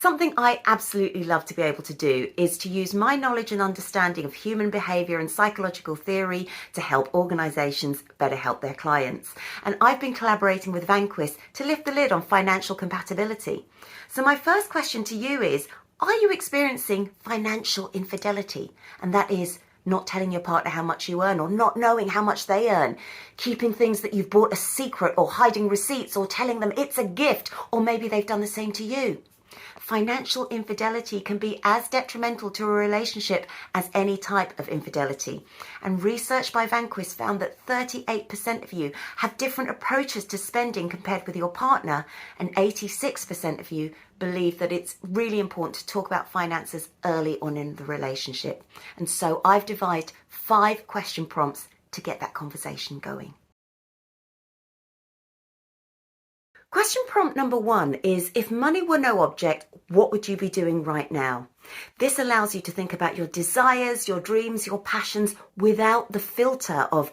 Something I absolutely love to be able to do is to use my knowledge and understanding of human behaviour and psychological theory to help organisations better help their clients. And I've been collaborating with Vanquis to lift the lid on financial compatibility. So my first question to you is, are you experiencing financial infidelity? And that is not telling your partner how much you earn or not knowing how much they earn, keeping things that you've bought a secret or hiding receipts or telling them it's a gift, or maybe they've done the same to you. Financial infidelity can be as detrimental to a relationship as any type of infidelity. And research by Vanquis found that 38% of you have different approaches to spending compared with your partner, and 86% of you believe that it's really important to talk about finances early on in the relationship. And so I've devised 5 question prompts to get that conversation going. Question prompt number 1 is, if money were no object, what would you be doing right now? This allows you to think about your desires, your dreams, your passions without the filter of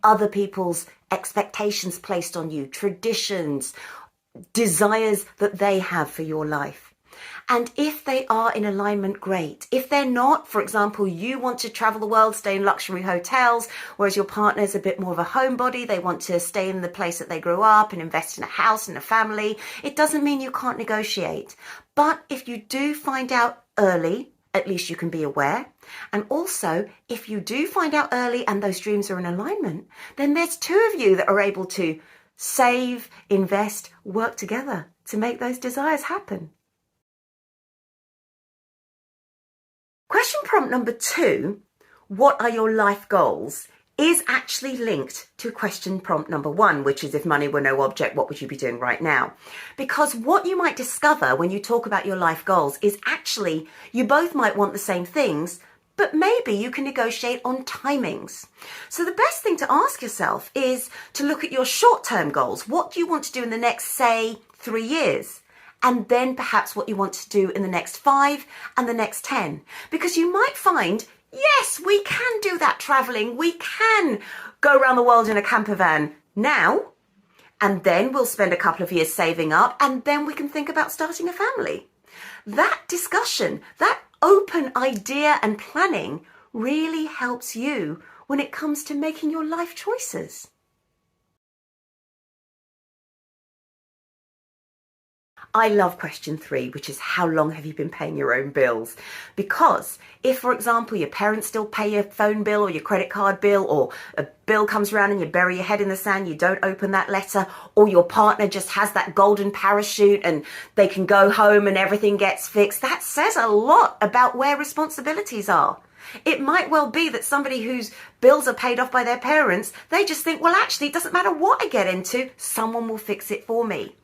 other people's expectations placed on you, traditions, desires that they have for your life. And if they are in alignment, great. If they're not, for example, you want to travel the world, stay in luxury hotels, whereas your partner's a bit more of a homebody, they want to stay in the place that they grew up and invest in a house and a family, it doesn't mean you can't negotiate. But if you do find out early, at least you can be aware. And also, if you do find out early and those dreams are in alignment, then there's 2 of you that are able to save, invest, work together to make those desires happen. Question prompt number 2, what are your life goals, is actually linked to question prompt number 1, which is, if money were no object, what would you be doing right now? Because what you might discover when you talk about your life goals is actually you both might want the same things, but maybe you can negotiate on timings. So the best thing to ask yourself is to look at your short-term goals. What do you want to do in the next, say, 3 years? And then perhaps what you want to do in the next 5 and the next 10. Because you might find, yes, we can do that traveling. We can go around the world in a camper van now, and then we'll spend a couple of years saving up, and then we can think about starting a family. That discussion, that open idea and planning really helps you when it comes to making your life choices. I love question 3, which is, how long have you been paying your own bills? Because if, for example, your parents still pay your phone bill or your credit card bill, or a bill comes around and you bury your head in the sand, you don't open that letter, or your partner just has that golden parachute and they can go home and everything gets fixed, that says a lot about where responsibilities are. It might well be that somebody whose bills are paid off by their parents, they just think, well, actually, it doesn't matter what I get into, someone will fix it for me.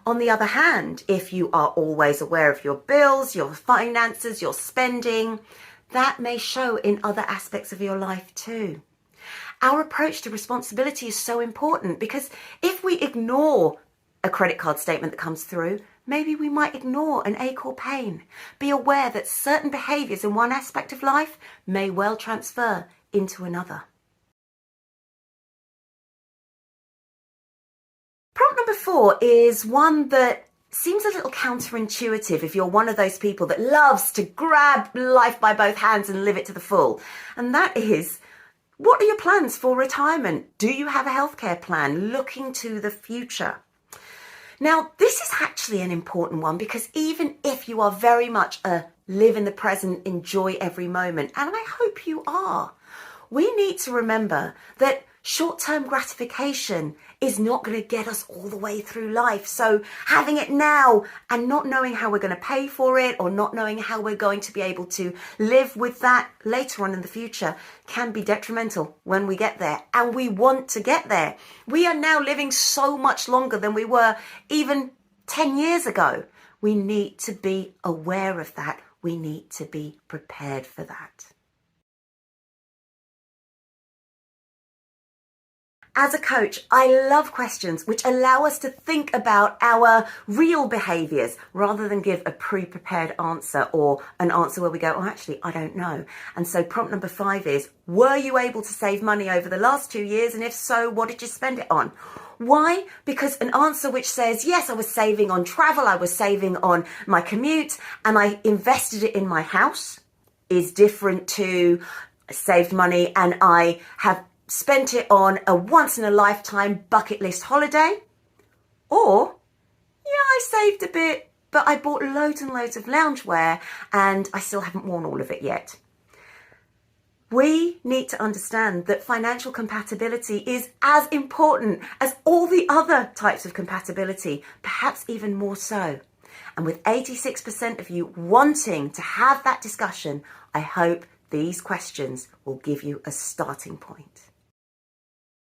On the other hand, if you are always aware of your bills, your finances, your spending, that may show in other aspects of your life too. Our approach to responsibility is so important, because if we ignore a credit card statement that comes through, maybe we might ignore an ache or pain. Be aware that certain behaviours in one aspect of life may well transfer into another. Prompt number 4 is one that seems a little counterintuitive if you're one of those people that loves to grab life by both hands and live it to the full. And that is, what are your plans for retirement? Do you have a healthcare plan looking to the future? Now, this is actually an important one, because even if you are very much a live in the present, enjoy every moment, and I hope you are, we need to remember that short-term gratification is not going to get us all the way through life. So having it now and not knowing how we're going to pay for it, or not knowing how we're going to be able to live with that later on in the future, can be detrimental when we get there. And we want to get there. We are now living so much longer than we were even 10 years ago. We need to be aware of that. We need to be prepared for that. As a coach, I love questions which allow us to think about our real behaviours rather than give a pre-prepared answer, or an answer where we go, oh, actually, I don't know. And so prompt number 5 is, were you able to save money over the last 2 years? And if so, what did you spend it on? Why? Because an answer which says, yes, I was saving on travel, I was saving on my commute, and I invested it in my house, is different to I saved money and I have spent it on a once in a lifetime bucket list holiday. Or, yeah, I saved a bit, but I bought loads and loads of loungewear and I still haven't worn all of it yet. We need to understand that financial compatibility is as important as all the other types of compatibility, perhaps even more so. And with 86% of you wanting to have that discussion, I hope these questions will give you a starting point.